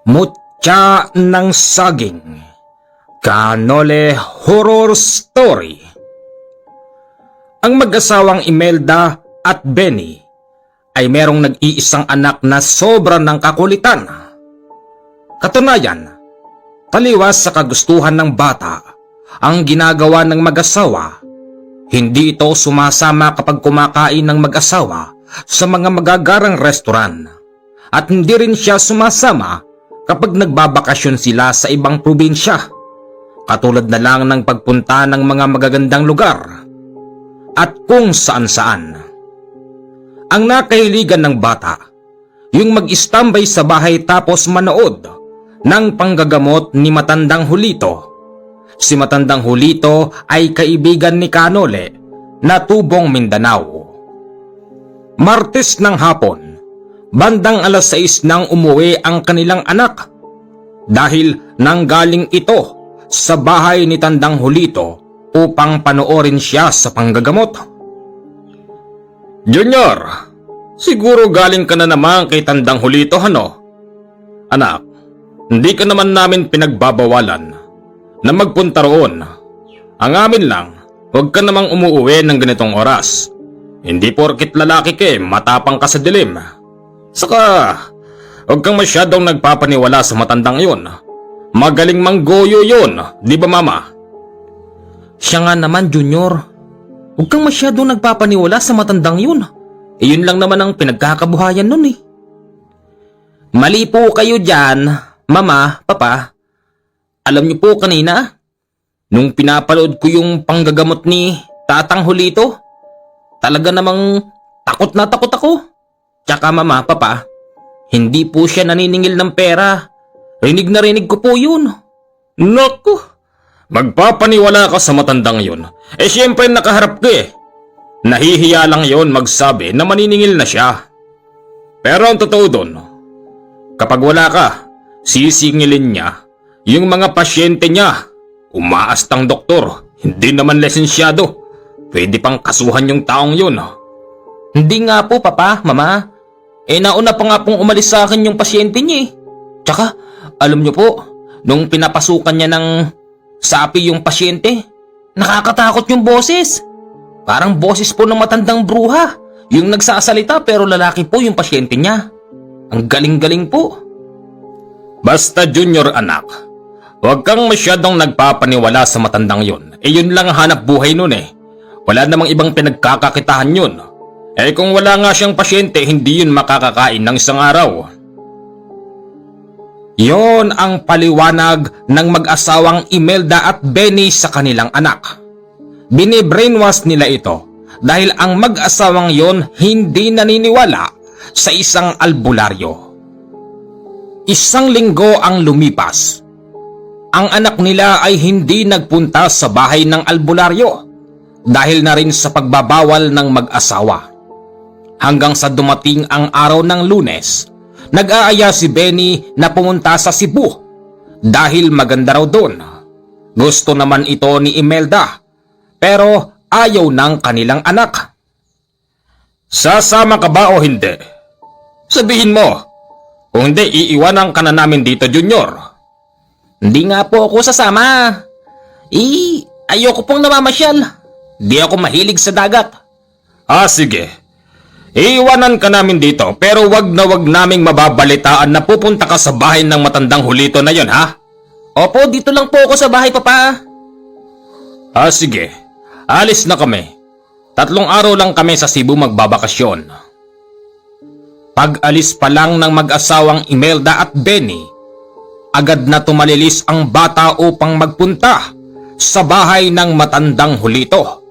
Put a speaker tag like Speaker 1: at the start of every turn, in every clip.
Speaker 1: Mutya ng Saging, Canole Horror Story. Ang mag-asawang Imelda at Benny ay merong nag-iisang anak na sobra ng kakulitan. Katunayan, taliwas sa kagustuhan ng bata ang ginagawa ng mag-asawa. Hindi ito sumasama kapag kumakain ng mag-asawa sa mga magagarang restoran, at hindi rin siya sumasama kapag nagbabakasyon sila sa ibang probinsya, katulad na lang ng pagpunta ng mga magagandang lugar at kung saan-saan. Ang nakahiligan ng bata, yung mag-istambay sa bahay tapos manood ng panggagamot ni Matandang Julito. Si Matandang Julito ay kaibigan ni Canole na tubong Mindanao. Martes ng hapon, bandang 6:00 nang umuwi ang kanilang anak dahil nanggaling ito sa bahay ni Tandang Julito upang panoorin siya sa panggagamot. "Junior, siguro galing ka na naman kay Tandang Julito, ano? Anak, hindi ka naman namin pinagbabawalan na magpunta roon. Ang amin lang, huwag ka namang umuuwi ng ganitong oras. Hindi porkit lalaki ka matapang ka sa dilim. Saka, huwag kang masyadong nagpapaniwala sa matandang yun. Magaling manggoyo yun, di ba mama?" "Siya nga naman, Junior. Huwag kang masyadong nagpapaniwala sa matandang yun. Yun lang naman ang pinagkakabuhayan nun eh." "Mali po kayo dyan, mama, papa. Alam niyo po kanina, nung pinapalood ko yung panggagamot ni Tatang Julito, talaga namang takot na takot ako. Tsaka mama, papa, hindi po siya naniningil ng pera. Rinig na rinig ko po yun." "Naku, magpapaniwala ka sa matandang yun. Siyempre nakaharap ka eh. Nahihiya lang yun magsabi na maniningil na siya. Pero ang totoo doon, kapag wala ka, sisingilin niya yung mga pasyente niya. Umaastang doktor, hindi naman lisensyado. Pwede pang kasuhan yung taong yun." "Hindi nga po, papa, mama. Nauna pa nga pong umalis sa akin yung pasyente niya eh. Tsaka, alam niyo po, nung pinapasukan niya ng sapi yung pasyente, nakakatakot yung boses. Parang boses po ng matandang bruha yung nagsasalita, pero lalaki po yung pasyente niya. Ang galing-galing po."
Speaker 2: "Basta Junior anak, huwag kang masyadong nagpapaniwala sa matandang yun. Yun lang ang hanap buhay nun eh. Wala namang ibang pinagkakakitahan yun. Kung wala nga siyang pasyente, hindi yun makakakain ng isang araw."
Speaker 1: Yon ang paliwanag ng mag-asawang Imelda at Benny sa kanilang anak. Binibrainwash nila ito dahil ang mag-asawang yon hindi naniniwala sa isang albularyo. 1 linggo ang lumipas. Ang anak nila ay hindi nagpunta sa bahay ng albularyo dahil na rin sa pagbabawal ng mag-asawa. Hanggang sa dumating ang araw ng Lunes, nag-aaya si Benny na pumunta sa Cebu dahil maganda raw doon. Gusto naman ito ni Imelda, pero ayaw ng kanilang anak.
Speaker 2: "Sasama ka ba o hindi? Sabihin mo. Kung hindi, iiwanan ka na namin dito, Junior."
Speaker 1: "Hindi nga po ako sasama. Ayoko pong namamasyal. Di ako mahilig sa dagat."
Speaker 2: Sige. Iiwanan ka namin dito, pero wag naming mababalitaan na pupunta ka sa bahay ng Matandang Julito na yon, ha?
Speaker 1: "Opo, dito lang po ako sa bahay, papa."
Speaker 2: Sige. Alis na kami. 3 araw lang kami sa Cebu magbabakasyon."
Speaker 1: Pag-alis pa lang ng mag-asawang Imelda at Benny, agad na tumalilis ang bata upang magpunta sa bahay ng Matandang Julito.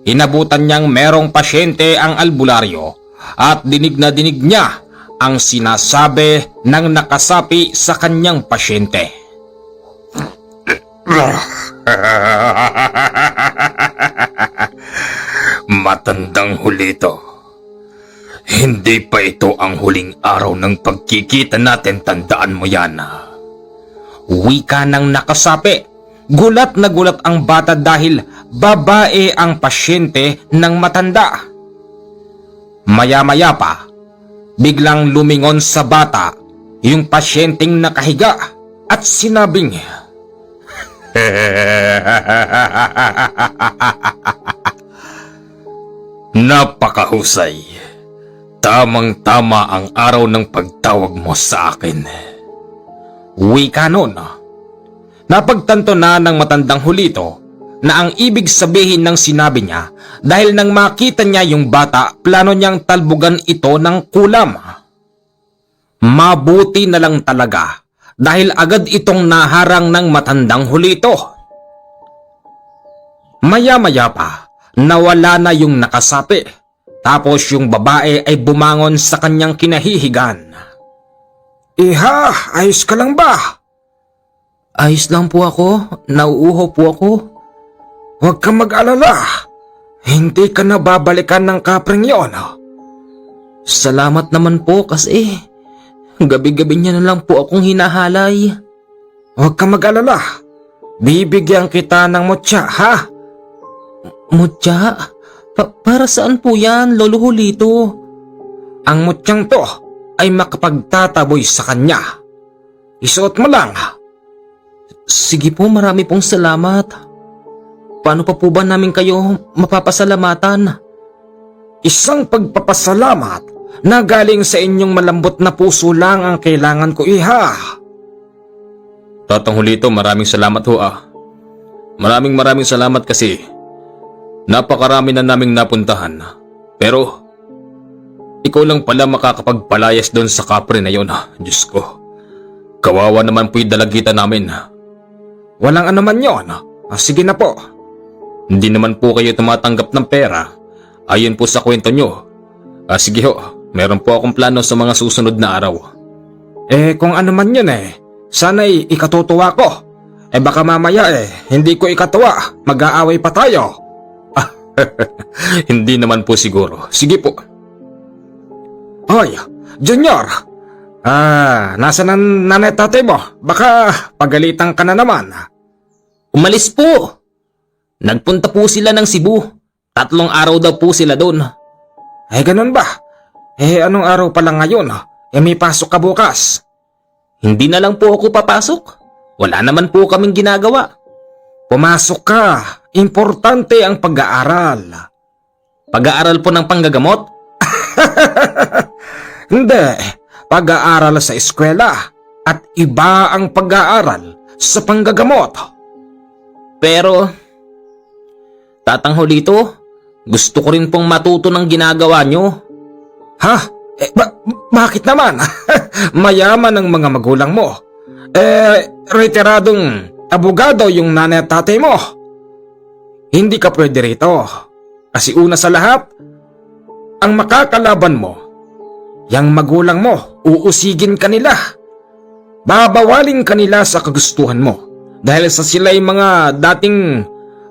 Speaker 1: Inabutan niyang merong pasyente ang albularyo at dinig na dinig niya ang sinasabi ng nakasapi sa kanyang pasyente.
Speaker 2: "Matandang Julito, hindi pa ito ang huling araw ng pagkikita natin, tandaan mo yan."
Speaker 1: Wika ng nakasapi. Gulat na gulat ang bata dahil babae ang pasyente ng matanda. Maya-maya pa, biglang lumingon sa bata
Speaker 2: yung pasyenteng nakahiga at sinabing, "Napakahusay. Tamang-tama ang araw ng pagtawag mo sa akin." Wika nun. Napagtanto na ng matandang hulito na ang ibig sabihin ng sinabi niya dahil nang makita niya yung bata, plano niyang talbugan ito ng kulam. Mabuti na lang talaga dahil agad itong naharang ng matandang hulito. Maya-maya pa, nawala na yung nakasapi. Tapos yung babae ay bumangon sa kanyang kinahihigan. "Iha, ayos ka lang ba?" "Ayos lang po ako, nauuhaw po ako." "Huwag kang mag-alala, hindi ka na babalikan ng kapreng yon." "Salamat naman po kasi gabi-gabi niya na lang po akong hinahalay." "Huwag kang mag-alala, bibigyan kita ng mutya, ha?" "Mutya? Para saan po yan, Lolo Hulito?" "Ang mutyang to ay makapagtataboy sa kanya. Isuot mo lang." "Sige po, marami pong salamat. Paano pa po ba namin kayo mapapasalamatan?" "Isang pagpapasalamat na galing sa inyong malambot na puso lang ang kailangan ko, iha."
Speaker 1: Tatang Hulito, maraming salamat ho ah. Maraming salamat kasi napakarami na naming napuntahan. Pero ikaw lang pala makakapagpalayas doon sa kapre na yon. Diyos ko, kawawa naman po yung dalagita namin.
Speaker 2: "Walang anuman yon. Sige na po."
Speaker 1: Hindi naman po kayo tumatanggap ng pera ayon po sa kwento nyo. Sige ho, meron po akong plano sa mga susunod na araw.
Speaker 2: Kung ano man yun sana'y ikatutuwa ko. Baka mamaya hindi ko ikatuwa, mag-aaway pa tayo.
Speaker 1: Hindi naman po siguro. Sige po.
Speaker 2: "Hoy, Junior! Nasa nanay tatay mo? Baka pagalitan ka na naman."
Speaker 3: Umalis po. Nagpunta po sila ng Cebu. 3 araw daw po sila doon.
Speaker 2: Ganun ba? Anong araw pa lang ngayon? May pasok ka bukas.
Speaker 3: Hindi na lang po ako papasok. Wala naman po kaming ginagawa.
Speaker 2: Pumasok ka. Importante ang pag-aaral.
Speaker 3: Pag-aaral po ng panggagamot?
Speaker 2: Hindi. Pag-aaral sa eskwela. At iba ang pag-aaral sa panggagamot.
Speaker 3: Pero, Tatang Hulito, gusto ko rin pong matuto ng ginagawa nyo.
Speaker 2: Ha? Bakit naman? Mayaman ang mga magulang mo. Retiradong abogado yung nanay at tatay mo. Hindi ka pwede rito. Kasi una sa lahat, ang makakalaban mo, yang magulang mo, uusigin ka nila. Babawaling ka nila sa kagustuhan mo. Dahil sa sila'y mga dating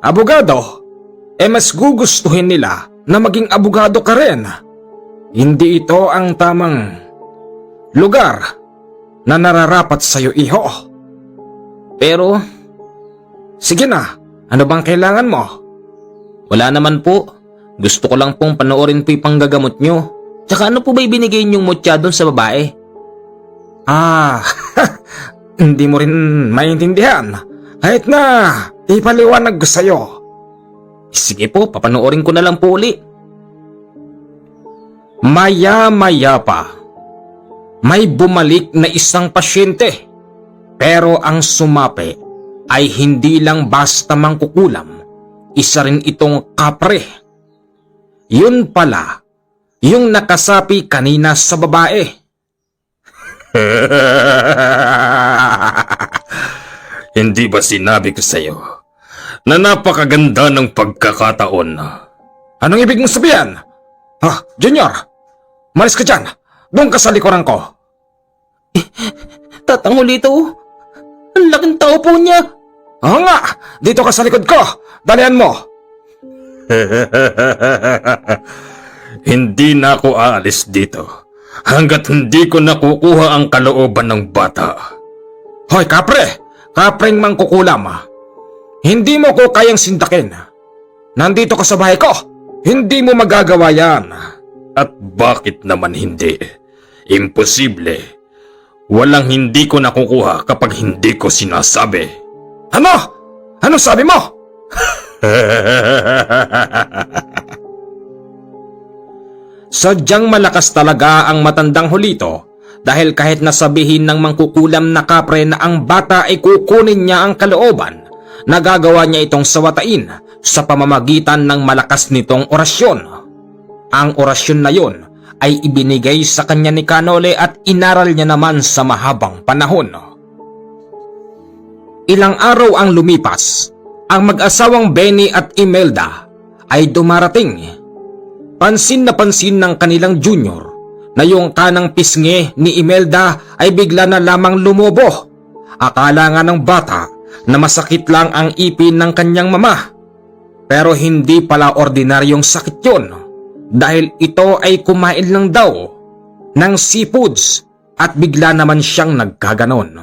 Speaker 2: abogado, mas gugustuhin nila na maging abogado ka rin. Hindi ito ang tamang lugar na nararapat sa'yo, iho.
Speaker 3: Pero,
Speaker 2: sige na, ano bang kailangan mo?
Speaker 3: Wala naman po. Gusto ko lang pong panoorin po yung panggagamot nyo. Tsaka ano po ba ibinigay nyong mutya doon sa babae?
Speaker 2: Hindi mo rin maintindihan. Kahit na ipaliwanag ko sa'yo.
Speaker 3: Sige po, papanoorin ko na lang po uli.
Speaker 2: Maya-maya pa, may bumalik na isang pasyente. Pero ang sumapi ay hindi lang basta mangkukulam. Isa rin itong kapre. Yun pala, yung nakasapi kanina sa babae.
Speaker 1: Hindi ba sinabi ko sa'yo na napakaganda ng pagkakataon?
Speaker 2: Anong ibig mong sabihin? Junior, malis ka dyan. Doon ka sa likuran ko.
Speaker 3: Tatang Hulito, ang laking tao po niya.
Speaker 2: Oo nga, dito ka sa likod ko. Dalian mo.
Speaker 1: Hindi na ako aalis dito hanggat hindi ko nakukuha ang kalooban ng bata.
Speaker 2: Hoy, kapre! Kapreng mangkukulam. Hindi mo ko kayang sindakin. Nandito ka sa bahay ko. Hindi mo magagawa yan.
Speaker 1: At bakit naman hindi? Imposible. Walang hindi ko nakukuha kapag hindi ko sinasabi. Ano? Ano sabi mo?
Speaker 2: Sadyang malakas talaga ang matandang Hulito dahil kahit nasabihin ng mangkukulam na kapre na ang bata ay kukunin niya ang kalooban, nagagawa niya itong sawatain sa pamamagitan ng malakas nitong orasyon. Ang orasyon na yon ay ibinigay sa kanya ni Canole at inaral niya naman sa mahabang panahon. Ilang araw ang lumipas, ang mag-asawang Benny at Imelda ay dumarating. Pansin na pansin ng kanilang junior na yung kanang pisngi ni Imelda ay bigla na lamang lumobo. Akala nga ng bata na masakit lang ang ipin ng kanyang mama. Pero hindi pala ordinaryong sakit yun dahil ito ay kumain lang daw ng seafoods at bigla naman siyang nagkaganon.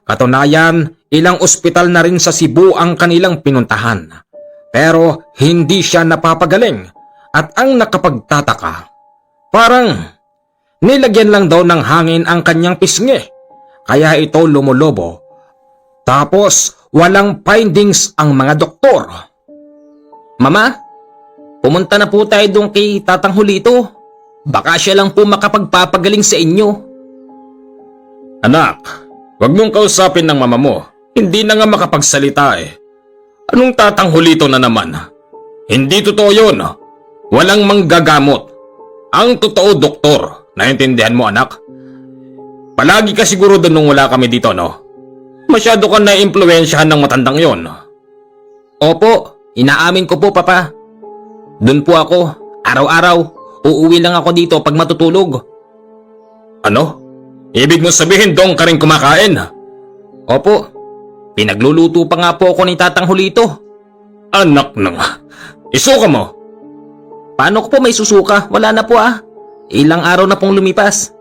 Speaker 2: Katunayan, ilang ospital na rin sa Cebu ang kanilang pinuntahan. Pero hindi siya napapagaling. At ang nakapagtataka, parang nilagyan lang daw ng hangin ang kanyang pisngi, kaya ito lumulobo. Tapos walang findings ang mga doktor. Mama, pumunta na po tayo doon kay Tatang Hulito. Baka siya lang po makapagpapagaling sa inyo.
Speaker 1: Anak, wag mong kausapin ng mama mo. Hindi na nga makapagsalita eh. Anong Tatang Hulito na naman? Hindi totoo yun. Walang manggagamot. Ang totoo doktor. Naintindihan mo anak? Palagi ka siguro doon nung wala kami dito no? Masyado ka na-impluensyahan ng matandang yon.
Speaker 3: Opo, inaamin ko po papa. Doon po ako, araw-araw, uuwi lang ako dito pag matutulog.
Speaker 1: Ano? Ibig mo sabihin doon ka rin kumakain?
Speaker 3: Opo, pinagluluto pa nga po ako ni Tatang Hulito.
Speaker 1: Anak nang, isuka mo.
Speaker 3: Paano ko po may susuka? Wala na po Ilang araw na pong lumipas.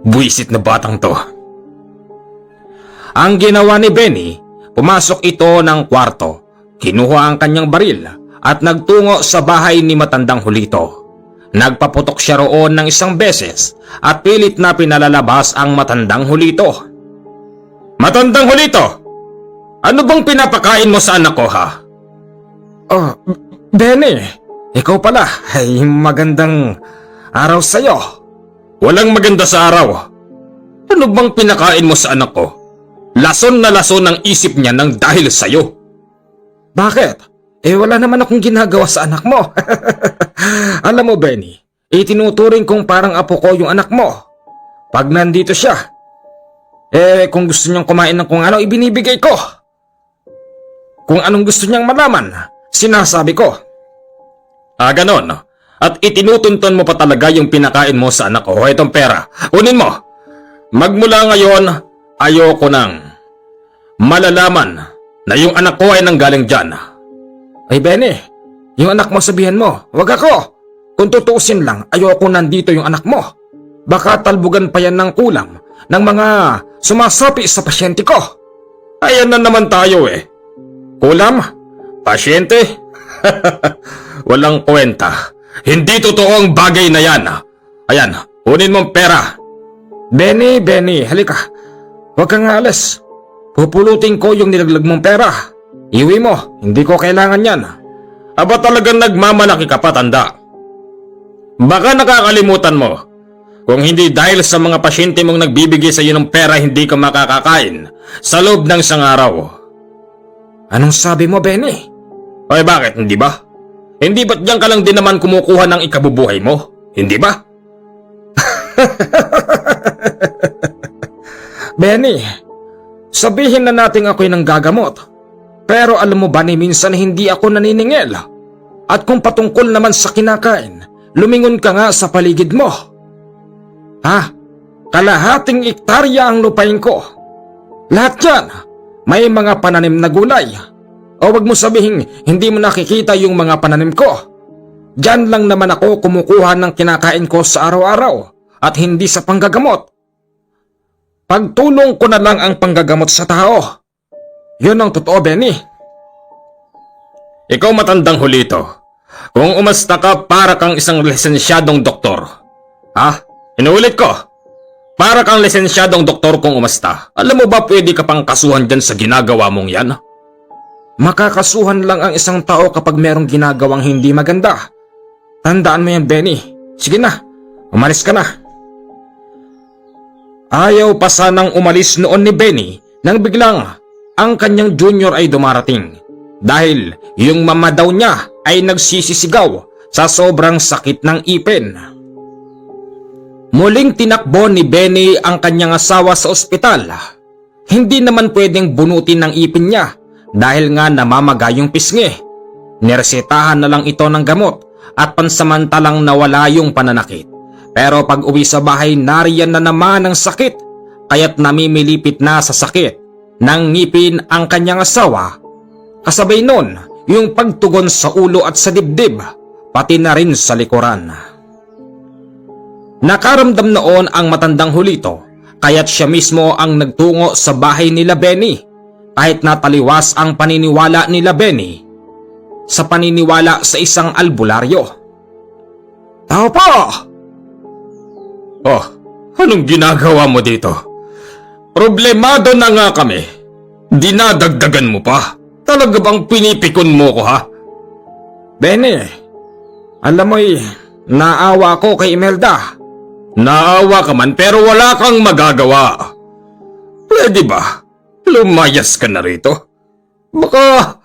Speaker 1: Buisit na batang to.
Speaker 2: Ang ginawa ni Benny, pumasok ito ng kwarto, kinuha ang kanyang baril at nagtungo sa bahay ni matandang Hulito. Nagpaputok siya roon ng isang beses at pilit na pinalalabas ang matandang Hulito.
Speaker 1: Matandang Hulito! Ano bang pinapakain mo sa anak ko ha?
Speaker 2: Oh, Benny! Ikaw pala ay magandang araw sa'yo.
Speaker 1: Walang maganda sa araw. Ano bang pinakain mo sa anak ko? Lason na lason ang isip niya nang dahil sa'yo.
Speaker 2: Bakit? Wala naman akong ginagawa sa anak mo. Alam mo Benny, itinuturing kong parang apo ko yung anak mo. Pag nandito siya, kung gusto niyang kumain ng kung ano, ibinibigay ko. Kung anong gusto niyang malaman, sinasabi ko.
Speaker 1: Ganon. At itinutunton mo pa talaga yung pinakain mo sa anak ko. Itong pera. Unin mo. Magmula ngayon, ayoko nang malalaman na yung anak ko ay nanggaling dyan.
Speaker 2: Ay Benny, yung anak mo sabihan mo, wag ako. Kung tutuusin lang, ayoko nandito yung anak mo. Baka talbugan pa yan ng kulam ng mga sumasapi sa pasyente ko.
Speaker 1: Ayan na naman tayo eh. Kulam? Pasyente? Walang kwenta. Hindi totoo ang bagay na yan. Ayan, kunin mong pera.
Speaker 2: Benny, halika. Huwag kang alas. Pupulutin ko yung nilaglag mong pera. Iwi mo, hindi ko kailangan yan.
Speaker 1: Aba talagang nagmamalaki ka pa, tanda. Baka nakakalimutan mo. Kung hindi dahil sa mga pasyente mong nagbibigay sa iyo ng pera, hindi ka makakakain sa loob ng isang araw.
Speaker 2: Anong sabi mo, Benny?
Speaker 1: Ay bakit, hindi ba? Hindi ba't diyan ka lang din naman kumukuha ng ikabubuhay mo? Hindi ba?
Speaker 2: Benny, sabihin na natin ako'y nanggagamot. Pero alam mo ba ni minsan hindi ako naniningil? At kung patungkol naman sa kinakain, lumingon ka nga sa paligid mo. Kalahating ektarya ang lupain ko. Lahat yan, may mga pananim na gulay. O wag mo sabihin hindi mo nakikita yung mga pananim ko. Diyan lang naman ako kumukuha ng kinakain ko sa araw-araw at hindi sa panggagamot. Pagtulong ko na lang ang panggagamot sa tao. Yun ang totoo, Benny.
Speaker 1: Ikaw matandang Hulito. Kung umasta ka para kang isang lisensyadong doktor. Inuulit ko. Para kang lisensyadong doktor kung umasta. Alam mo ba pwede ka pang kasuhan dyan sa ginagawa mong yan?
Speaker 2: Makakasuhan lang ang isang tao kapag merong ginagawang hindi maganda. Tandaan mo yan, Benny. Sige na, umalis ka na. Ayaw pa sanang umalis noon ni Benny nang biglang ang kanyang junior ay dumarating. Dahil yung mama daw niya ay nagsisisigaw sa sobrang sakit ng ipin. Muling tinakbo ni Benny ang kanyang asawa sa ospital. Hindi naman pwedeng bunutin ng ipin niya dahil nga namamaga yung pisngi. Niresetahan na lang ito ng gamot at pansamantalang nawala yung pananakit. Pero pag uwi sa bahay nariyan na naman ang sakit kaya't namimilipit na sa sakit ng ngipin ang kanyang asawa. Kasabay nun yung pagtugon sa ulo at sa dibdib pati na rin sa likuran. Nakaramdam noon ang matandang Julito kaya't siya mismo ang nagtungo sa bahay nila Benny kahit nataliwas ang paniniwala nila Benny sa paniniwala sa isang albularyo.
Speaker 1: Tao po! Oh, anong ginagawa mo dito? Problemado na nga kami. Dinadagdagan mo pa. Talaga bang pinipikon mo ko ha?
Speaker 2: Benny, alam mo'y naawa ko kay Imelda.
Speaker 1: Naawa ka man pero wala kang magagawa. Pwede ba? Lumayas ka na rito. Baka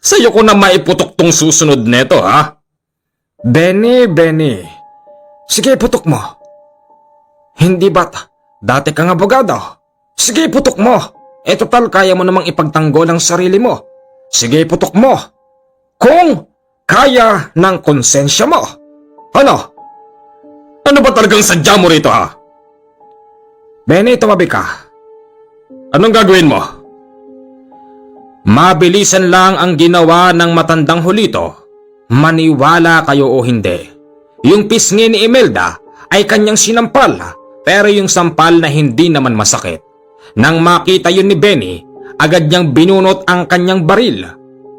Speaker 1: sa'yo ko na maiputok tong susunod neto ha?
Speaker 2: Benny. Sige, putok mo. Hindi ba't dati kang abogado? Sige, putok mo. E total kaya mo namang ipagtanggol ang sarili mo. Sige, putok mo. Kung kaya ng konsensya mo. Ano?
Speaker 1: Ano ba talagang sadya mo rito ha?
Speaker 2: Benny, tumabi ka.
Speaker 1: Anong gagawin mo?
Speaker 2: Mabilisan lang ang ginawa ng matandang Julito. Maniwala kayo o hindi. Yung pisngi ni Imelda ay kanyang sinampal pero yung sampal na hindi naman masakit. Nang makita yun ni Benny, agad niyang binunot ang kanyang baril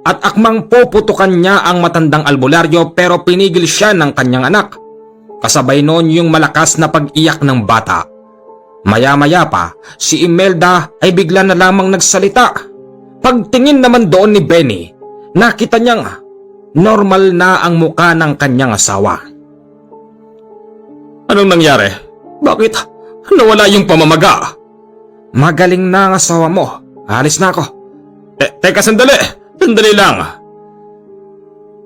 Speaker 2: at akmang puputukan niya ang matandang albularyo pero pinigil siya ng kanyang anak. Kasabay noon yung malakas na pag-iyak ng bata. Maya-maya pa, si Imelda ay bigla na lamang nagsalita. Pagtingin naman doon ni Benny, nakita niyang normal na ang muka ng kanyang asawa.
Speaker 1: Anong nangyari? Bakit nawala yung pamamaga?
Speaker 2: Magaling na ang asawa mo. Alis na ako.
Speaker 1: Teka sandali. Sandali lang.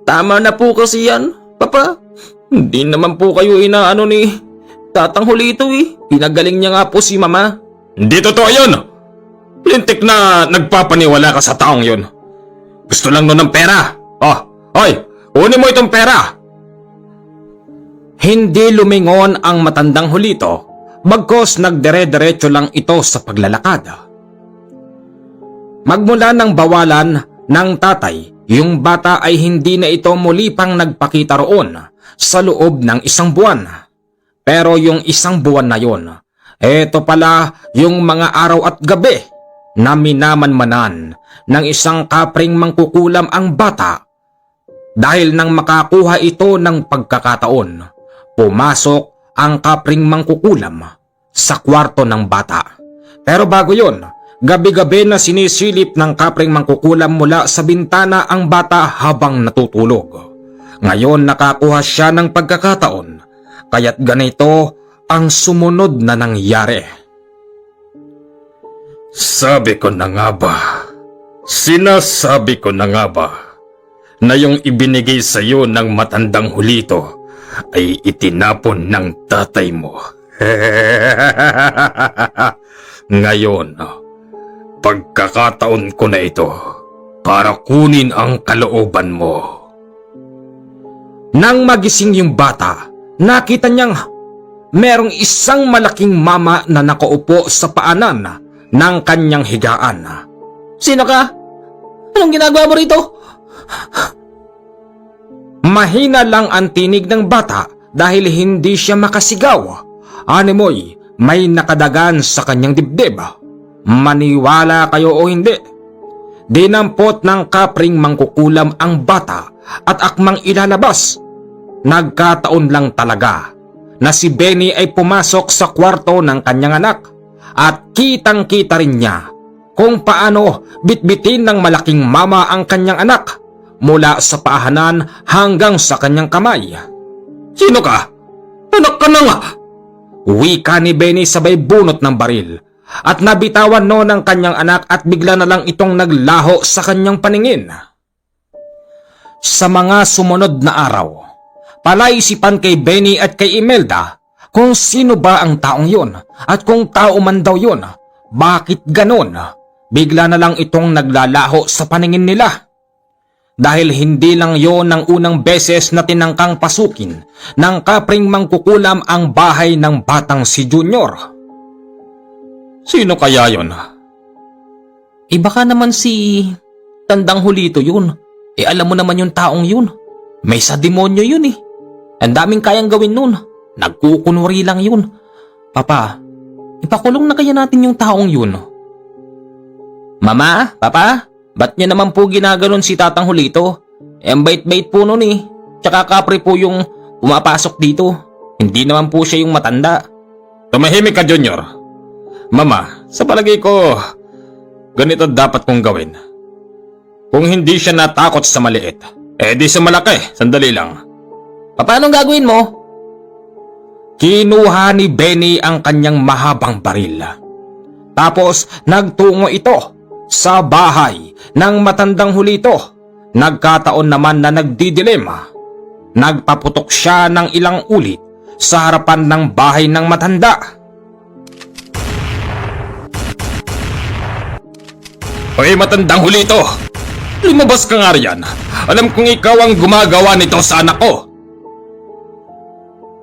Speaker 3: Tama na po kasi yan, Papa. Hindi naman po kayo inaano ni Tatang Julito eh. Pinagaling niya nga po si Mama.
Speaker 1: Hindi totoo yun. Lintik na nagpapaniwala ka sa taong yun. Gusto lang nun ng pera. Oh, hoy, kunin mo itong pera.
Speaker 2: Hindi lumingon ang matandang Julito, bagkos nagdire-diretso lang ito sa paglalakad. Magmula ng bawalan ng tatay, yung bata ay hindi na ito muli pang nagpakita roon sa loob ng isang buwan. Pero yung isang buwan na yon, eto pala yung mga araw at gabi na minamanmanan ng isang kapring mangkukulam ang bata. Dahil nang makakuha ito ng pagkakataon, pumasok ang kapring mangkukulam sa kwarto ng bata. Pero bago yon, gabi-gabi na sinisilip ng kapring mangkukulam mula sa bintana ang bata habang natutulog. Ngayon nakakuha siya ng pagkakataon, kaya't ganito ang sumunod na nangyari.
Speaker 1: Sabi ko na nga ba, sinasabi ko na nga ba, na yung ibinigay sa iyo ng matandang Julito ay itinapon ng tatay mo. Ngayon, pagkakataon ko na ito para kunin ang kalooban mo.
Speaker 2: Nang magising yung bata, nakita niyang merong isang malaking mama na nakaupo sa paanan ng kanyang higaan.
Speaker 3: Sino ka? Anong ginagawa mo rito?
Speaker 2: Mahina lang ang tinig ng bata dahil hindi siya makasigaw. Animoy, may nakadagan sa kanyang dibdib. Maniwala kayo o hindi, dinampot ng kapring mangkukulam ang bata at akmang ilalabas. Nagkataon lang talaga na si Benny ay pumasok sa kwarto ng kanyang anak at kitang-kita rin niya kung paano bitbitin ng malaking mama ang kanyang anak mula sa paahanan hanggang sa kanyang kamay.
Speaker 1: Sino ka? Anak ka na nga!
Speaker 2: Wika ni Benny sabay bunot ng baril at nabitawan no ng kanyang anak at bigla na lang itong naglaho sa kanyang paningin. Sa mga sumunod na araw, palaisipan kay Benny at kay Imelda kung sino ba ang taong yun at kung tao man daw yun, bakit ganon? Bigla na lang itong naglalaho sa paningin nila. Dahil hindi lang yon ang unang beses na tinangkang pasukin ng kapring mangkukulam ang bahay ng batang si Junior.
Speaker 1: Sino kaya yon?
Speaker 3: Baka naman si Tandang Hulito yun. Alam mo naman yung taong yun. May sa demonyo yun eh. Ang daming kayang gawin nun. Nagkukunwari lang yun. Papa, ipakulong na kaya natin yung taong yun. Mama, Papa, ba't niya naman po ginaganon si Tatang Hulito? Ang bait-bait po nun eh. Tsaka kapre po yung pumapasok dito. Hindi naman po siya yung matanda.
Speaker 1: Tumahimik ka, Junior. Mama, sa palagay ko, ganito dapat kong gawin. Kung hindi siya natakot sa maliit, di sa malaki. Sandali lang.
Speaker 3: Paano gagawin mo?
Speaker 2: Kinuha ni Benny ang kanyang mahabang baril. Tapos nagtungo ito sa bahay ng matandang Hulito. Nagkataon naman na nagdidilim. Nagpaputok siya ng ilang ulit sa harapan ng bahay ng matanda.
Speaker 1: Hoy, matandang Hulito! Lumabas ka nga riyan. Alam kong ikaw ang gumagawa nito sa anak ko.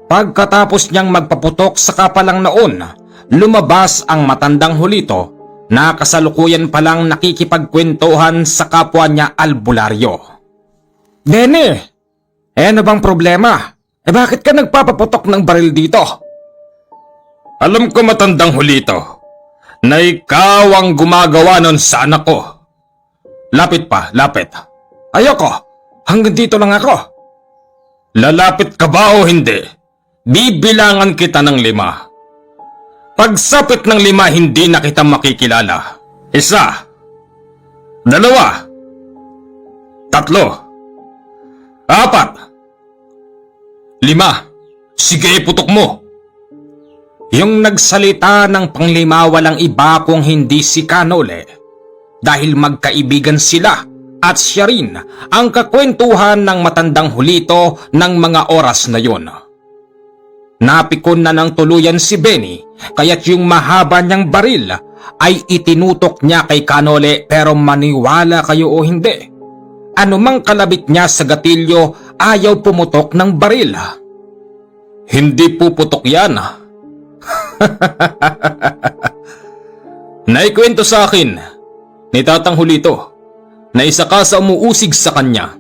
Speaker 2: Pagkatapos niyang magpaputok sa kapalang noon, lumabas ang matandang Hulito na kasalukuyan palang nakikipagkwentuhan sa kapwa niya albularyo. Benny, ano bang problema? Bakit ka nagpapaputok ng baril dito?
Speaker 1: Alam ko, matandang Hulito, na ikaw ang gumagawa nun sa anak ko. Lapit pa, lapit.
Speaker 2: Ayoko, hanggang dito lang ako.
Speaker 1: Lalapit ka ba o hindi? Bibilangan kita ng 5. Pagsapit ng 5, hindi na kita makikilala. 1, 2, 3, 4, 5. Sige, putok mo.
Speaker 2: Yung nagsalita ng panglima walang iba kung hindi si Kanole. Dahil magkaibigan sila at siya rin ang kakwentuhan ng matandang Hulito ng mga oras na yon. Napikon na ng tuluyan si Benny kaya't yung mahaba niyang baril ay itinutok niya kay Kanole, pero maniwala kayo o hindi, anumang kalabit niya sa gatilyo ayaw pumutok ng baril.
Speaker 1: Hindi puputok yan. Naikwento sa akin ni Tatang Hulito na isa ka sa umuusig sa kanya.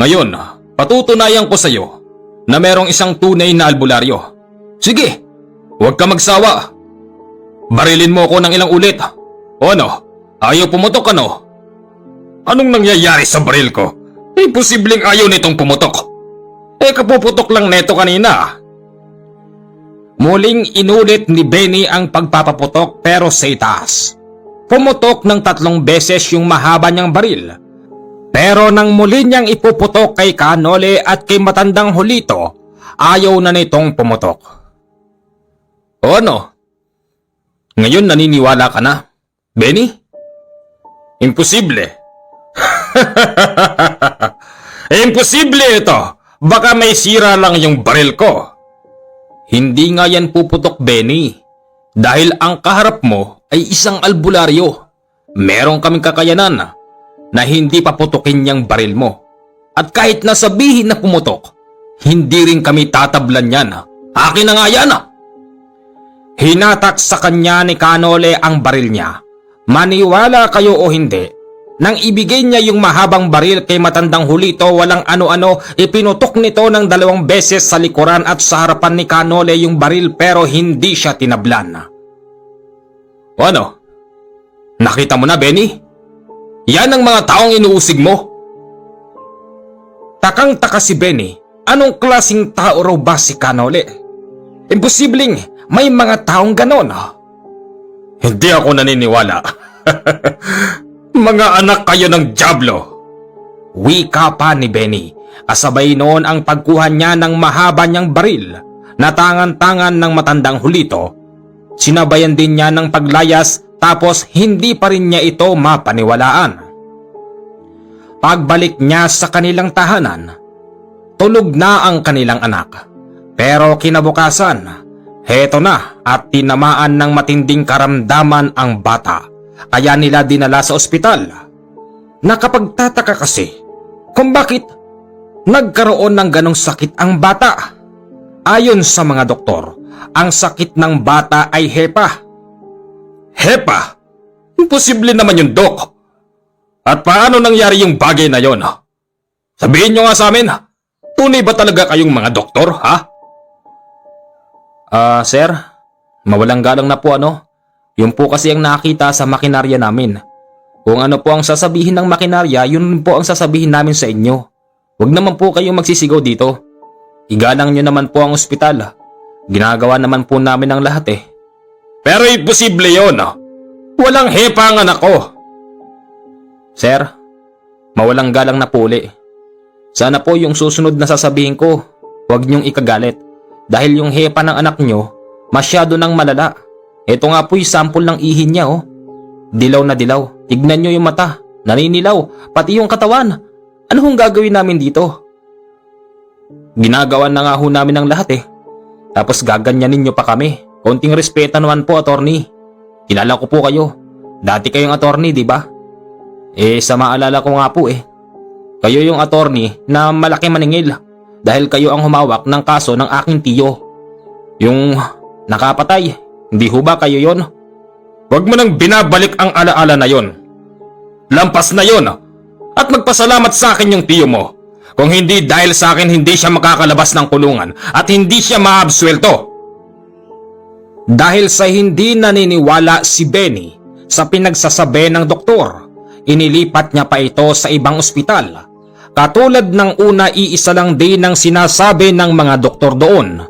Speaker 1: Ngayon, patutunayan ko sa iyo na merong isang tunay na albularyo. Sige, huwag ka magsawa. Barilin mo ako ng ilang ulit. O ano, ayaw pumutok ano? Anong nangyayari sa baril ko? Imposibleng ayaw nitong pumutok. Kapuputok lang neto kanina.
Speaker 2: Muling inulit ni Benny ang pagpapaputok pero sa itaas. Pumutok ng 3 beses yung mahaba niyang baril. Pero nang muli niyang ipuputok kay Kanole at kay matandang Hulito, ayaw na nitong pumutok.
Speaker 1: O ano? Ngayon naniniwala ka na, Benny? Imposible. Imposible ito. Baka may sira lang yung baril ko.
Speaker 2: Hindi nga yan puputok, Benny. Dahil ang kaharap mo ay isang albularyo. Meron kaming kakayanan na hindi paputukin niyang baril mo. At kahit nasabihin na pumutok, hindi rin kami tatablan yan. Akin na nga yan. Hinatak sa kanya ni Kanole ang baril niya. Maniwala kayo o hindi, nang ibigay niya yung mahabang baril kay matandang Hulito, walang ano-ano, ipinutok nito ng 2 beses sa likuran at sa harapan ni Kanole yung baril, pero hindi siya tinablan.
Speaker 1: O ano? Nakita mo na, Benny? Yan ang mga taong inuusig mo.
Speaker 2: Takang-taka si Benny Anong klaseng tao raw ba si Kanole? Imposibleng may mga taong ganon. Hindi ako naniniwala. Mga anak kayo ng dyablo. Wika pa ni Benny, kasabay noon ang pagkuha niya ng mahaba niyang baril na tangan-tangan ng matandang Hulito. Sinabayan din niya ng paglayas tapos hindi pa rin niya ito mapaniwalaan. Pagbalik niya sa kanilang tahanan, tulog na ang kanilang anak. Pero kinabukasan, heto na at tinamaan ng matinding karamdaman ang bata. Kaya nila dinala sa ospital. Nakapagtataka kasi kung bakit nagkaroon ng ganong sakit ang bata. Ayon sa mga doktor, ang sakit ng bata ay hepa. Hepa? Imposible naman yun, Dok. At paano nangyari yung bagay na yon? Sabihin nyo nga sa amin, tunay ba talaga kayong mga doktor, ha?
Speaker 3: Sir, mawalang galang na po ano. Yun po kasi ang nakita sa makinarya namin. Kung ano po ang sasabihin ng makinarya, yun po ang sasabihin namin sa inyo. Huwag naman po kayong magsisigaw dito. Igalang nyo naman po ang ospital. Ginagawa naman po namin ang lahat eh.
Speaker 2: Pero imposible yun. Walang hepa ang anak ko.
Speaker 3: Sir, mawalang galang na po uli. Sana po yung susunod na sasabihin ko, huwag niyong ikagalit. Dahil yung hepa ng anak niyo, masyado nang malala. Ito nga po yung sample ng ihi niya oh. Dilaw na dilaw. Tignan niyo yung mata. Naninilaw. Pati yung katawan. Ano hong gagawin namin dito? Ginagawa na nga ho namin ang lahat eh. Tapos gaganyanin niyo pa kami. Konting respeto naman po, attorney. Kilala ko po kayo. Dati kayong attorney, di ba? Sa maalala ko nga po kayo yung attorney na malaki maningil dahil kayo ang humawak ng kaso ng aking tiyo. Yung nakapatay, hindi ho ba kayo yon?
Speaker 2: Huwag mo nang binabalik ang alaala na yon. Lampas na yon. At magpasalamat sa akin yung tiyo mo. Kung hindi dahil sa akin hindi siya makakalabas ng kulungan at hindi siya maabsuelto.
Speaker 3: Dahil sa hindi naniniwala si Benny sa pinagsasabi ng doktor, inilipat niya pa ito sa ibang ospital. Katulad ng una, iisa lang din ang sinasabi ng mga doktor doon.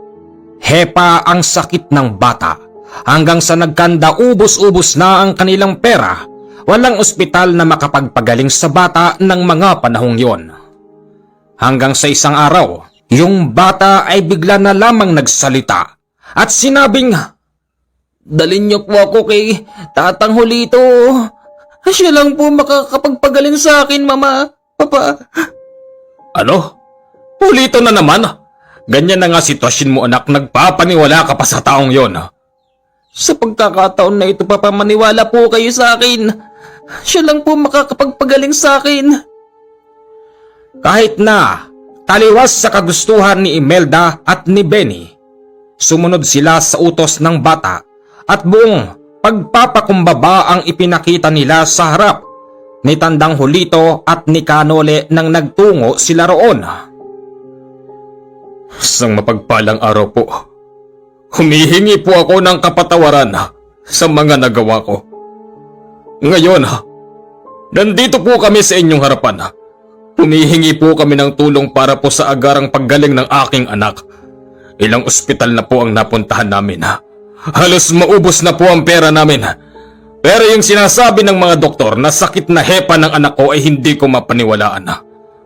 Speaker 3: Hepa ang sakit ng bata. Hanggang sa nagkanda ubos-ubos na ang kanilang pera, walang ospital na makapagpagaling sa bata ng mga panahong yon. Hanggang sa isang araw, yung bata ay bigla na lamang nagsalita at sinabing, "Dalin niyo po ako kay Tatang Hulito. Siya lang po makakapagpagaling sa akin, Mama, Papa."
Speaker 2: Ano? Hulito na naman? Ganyan na nga sitwasyon mo, anak. Nagpapaniwala ka pa sa taong yon.
Speaker 3: Sa pagkakataon na ito, Papa, maniwala po kayo sa akin. Siya lang po makakapagpagaling sa akin.
Speaker 2: Kahit na taliwas sa kagustuhan ni Imelda at ni Benny, sumunod sila sa utos ng bata at buong pagpapakumbaba ang ipinakita nila sa harap ni Tandang Hulito at ni Kanole nang nagtungo sila roon. Isang mapagpalang araw po. Humihingi po ako ng kapatawaran sa mga nagawa ko. Ngayon, nandito po kami sa inyong harapan. Humihingi po kami ng tulong para po sa agarang paggaling ng aking anak. Ilang ospital na po ang napuntahan namin. Halos maubos na po ang pera namin. Pero yung sinasabi ng mga doktor na sakit na hepa ng anak ko ay hindi ko mapaniwalaan.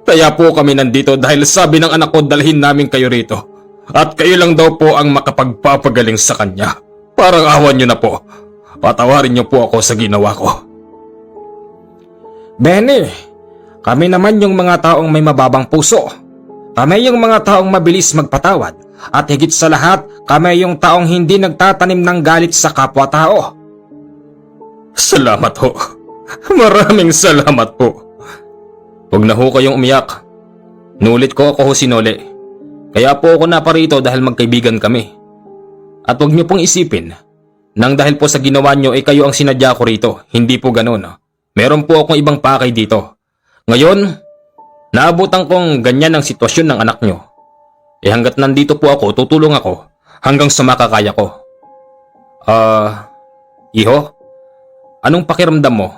Speaker 2: Kaya po kami nandito dahil sabi ng anak ko dalhin namin kayo rito. At kayo lang daw po ang makapagpapagaling sa kanya. Parang awan nyo na po. Patawarin nyo po ako sa ginawa ko.
Speaker 3: Benny, kami naman yung mga taong may mababang puso. Kami yung mga taong mabilis magpatawad. At higit sa lahat, kami yung taong hindi nagtatanim ng galit sa kapwa-tao.
Speaker 2: Salamat ho. Maraming salamat po.
Speaker 3: Huwag na ho kayong umiyak. Nulit ko ako ho sinole. Kaya po ako naparito dahil magkaibigan kami. At huwag niyo pong isipin nang dahil po sa ginawa niyo ay kayo ang sinadya ko rito. Hindi po ganun. Meron po akong ibang pakay dito. Ngayon, naabutan kong ganyan ang sitwasyon ng anak niyo. Hanggat nandito po ako, tutulong ako hanggang sa makakaya ko. Iho, anong pakiramdam mo?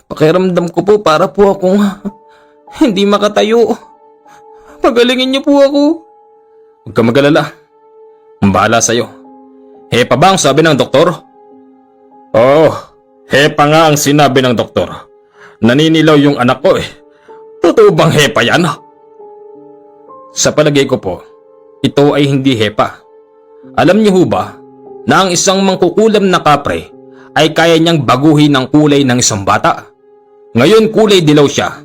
Speaker 3: Pakiramdam ko po para po akong hindi makatayo. Pagalingin niyo po ako.
Speaker 2: Huwag ka mag-alala. Ang bahala sa'yo. Hepa ba ang sabi ng doktor? Oo, hepa nga ang sinabi ng doktor. Naninilaw yung anak ko eh. Totoo bang hepa yan? Sa palagay ko po, ito ay hindi hepa. Alam niyo ho ba na ang isang mangkukulam na kapre ay kaya niyang baguhin ang kulay ng isang bata? Ngayon kulay dilaw siya.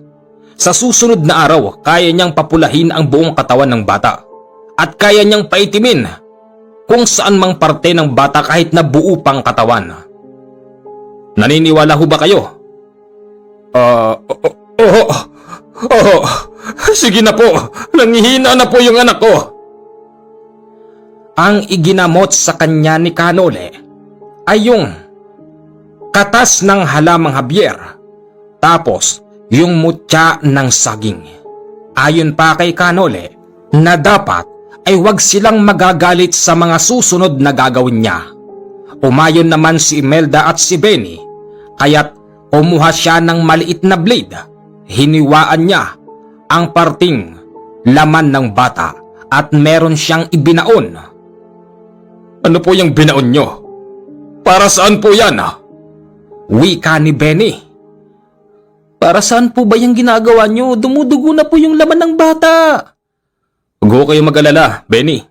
Speaker 2: Sa susunod na araw, kaya niyang papulahin ang buong katawan ng bata. At kaya niyang paitimin kung saan mang parte ng bata kahit na buo pang katawan. Naniniwala ho ba kayo? Oo. Sige na po. Nangihina na po yung anak ko. Ang iginamot sa kanya ni Kanole ay yung katas ng halamang Javier, tapos yung mutya ng saging. Ayon pa kay Kanole na dapat ay huwag silang magagalit sa mga susunod na gagawin niya. Umayon naman si Imelda at si Benny, kaya't kumuha siya ng maliit na blade. Hiniwaan niya ang parting laman ng bata at meron siyang ibinaon. Ano po yung binaon nyo? Para saan po yan? Wika ni Benny.
Speaker 3: Para saan po ba yung ginagawa niyo? Dumudugo na po yung laman ng bata.
Speaker 2: Huwag ho kayong mag-alala, Benny.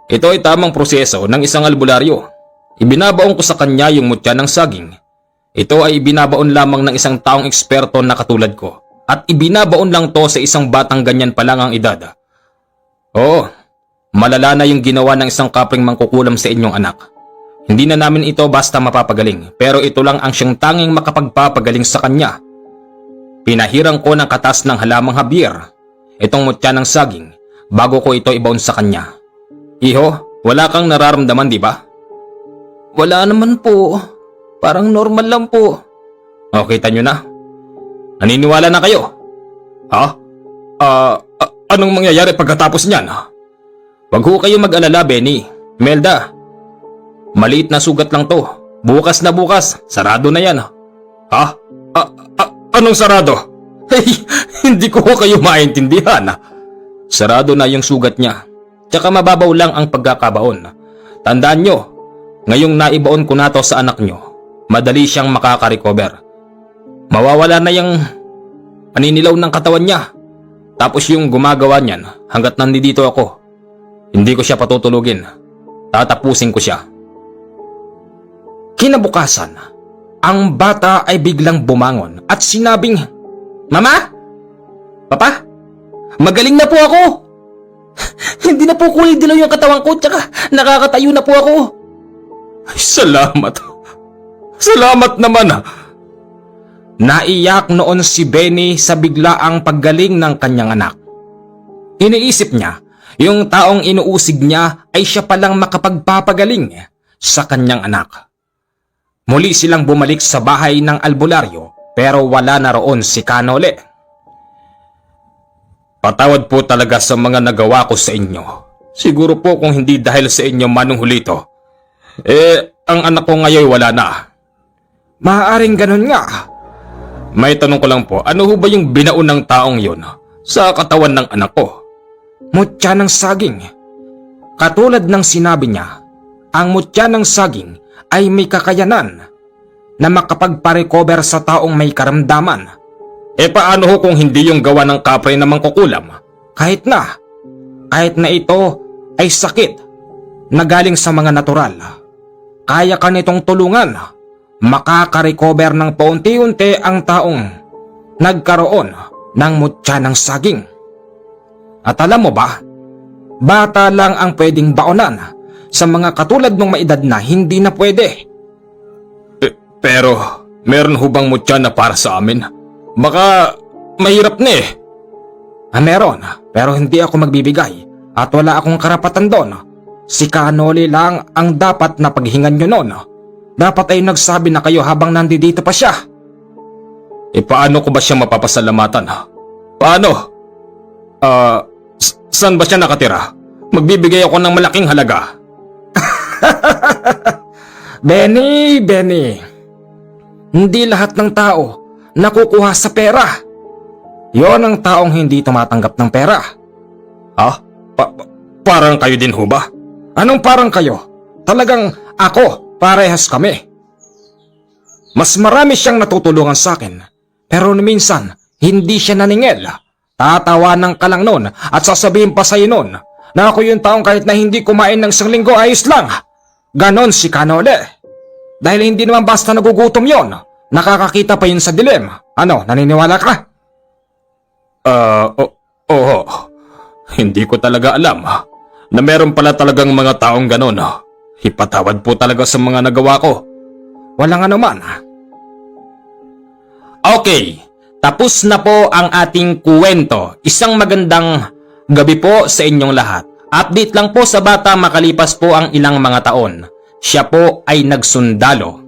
Speaker 2: Ito ay tamang proseso ng isang albularyo. Ibinabaon ko sa kanya yung mutya ng saging. Ito ay ibinabaon lamang ng isang taong eksperto na katulad ko. At ibinabaon lang to sa isang batang ganyan pa lang ang edad. Oo, malala na yung ginawa ng isang kapring mangkukulam sa inyong anak. Hindi na namin ito basta mapapagaling, pero ito lang ang siyang tanging makapagpapagaling sa kanya. Pinahirang ko ng katas ng halamang Javier, itong mutya ng saging, bago ko ito ibaon sa kanya. Iho, wala kang nararamdaman, di ba?
Speaker 3: Wala naman po. Parang normal lang po.
Speaker 2: O, kita nyo na. Naniniwala na kayo? Ha? Anong mangyayari pagkatapos niyan? Huwag ho kayo mag-alala, Benny. Melda, maliit na sugat lang to. Bukas na bukas, sarado na yan. Ha? Anong sarado? Hey, hindi ko kayo maintindihan. Sarado na yung sugat niya. Tsaka mababaw lang ang pagkakabaon. Tandaan nyo, ngayong naibaon ko na to sa anak nyo, madali siyang makaka-recover. Mawawala na yung paninilaw ng katawan niya. Tapos yung gumagawa niyan hanggat nandito ako, hindi ko siya patutulugin. Tatapusin ko siya. Kinabukasan, ang bata ay biglang bumangon at sinabing, Mama? Papa? Magaling na po ako! Hindi na po kulay dilaw yung katawan ko, tsaka nakakatayo na po ako. Ay, salamat. Salamat naman. Naiyak noon si Benny sa biglaang paggaling ng kanyang anak. Iniisip niya, yung taong inuusig niya ay siya palang makapagpapagaling sa kanyang anak. Muli silang bumalik sa bahay ng albularyo pero wala na roon si Kanole. Patawad po talaga sa mga nagawa ko sa inyo. Siguro po kung hindi dahil sa inyo, Manong Julito, ang anak ko ngayon wala na. Maaaring ganun nga. May tanong ko lang po, ano ho ba yung binaon ng taong yon sa katawan ng anak ko? Mutya ng saging. Katulad ng sinabi niya, ang mutya ng saging ay may kakayanan na makapagpa-recover sa taong may karamdaman. Paano ho kung hindi yung gawa ng kapre na mangkukulam? Kahit na ito ay sakit na galing sa mga natural, kaya ka nitong tulungan. Makaka-recover ng paunti-unti ang taong nagkaroon ng mutya ng saging. At alam mo ba, bata lang ang pwedeng baonan sa mga katulad ng maedad na hindi na pwede. Pero meron hubang mutya na para sa amin? Baka mahirap na meron, pero hindi ako magbibigay at wala akong karapatan doon. Si Kanole lang ang dapat na paghingan nyo noon. Dapat ay nagsabi na kayo habang nandito pa siya. Paano ko ba siya mapapasalamatan? Paano? Saan ba siya nakatira? Magbibigay ako ng malaking halaga. Benny, hindi lahat ng tao nakukuha sa pera. Yon ang taong hindi tumatanggap ng pera.
Speaker 1: Ha? Parang kayo din ho ba? Anong parang kayo? Talagang ako, parehas kami. Mas marami siyang natutulungan sa akin. Pero minsan, hindi siya naningil. Tatawanan ka lang nun at sasabihin pa sa'yo nun na ako yung taong kahit na hindi kumain ng isang linggo ayos lang. Ganon si Kanole. Dahil hindi naman basta nagugutom yon. Nakakakita pa yun sa dilim. Ano, naniniwala ka? Oo. Hindi ko talaga alam na meron pala talagang mga taong ganon. Ipatawad po talaga sa mga nagawa ko. Walang anuman.
Speaker 3: Okay, tapos na po ang ating kuwento. Isang magandang gabi po sa inyong lahat. Update lang po sa bata makalipas po ang ilang mga taon. Siya po ay nagsundalo.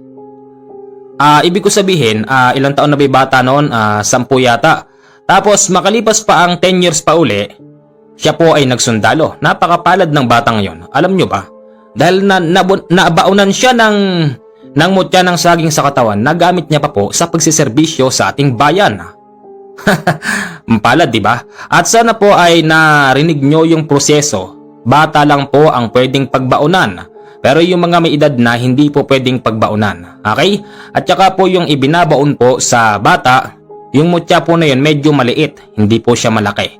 Speaker 3: Ibig ko sabihin, ilang taon na ba yung bata noon? 10 yata. Tapos makalipas pa ang 10 years pa uli, siya po ay nagsundalo. Napakapalad ng batang yon. Alam nyo ba? Dahil nabaunan siya ng mutya ng saging sa katawan, nagamit niya pa po sa pagsiservisyo sa ating bayan. Palad, di ba? At sana po ay narinig nyo yung proseso. Bata lang po ang pwedeng pagbaunan. Pero yung mga may edad na hindi po pwedeng pagbaunan. Okay? At saka po yung ibinabaon po sa bata, yung mutya po na yun medyo maliit. Hindi po siya malaki.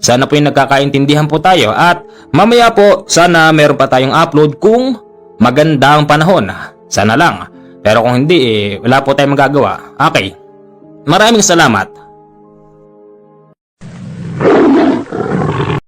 Speaker 3: Sana po yung nagkakaintindihan po tayo. At mamaya po, sana meron pa tayong upload kung maganda ang panahon. Sana lang. Pero kung hindi, wala po tayong magagawa. Okay. Maraming salamat.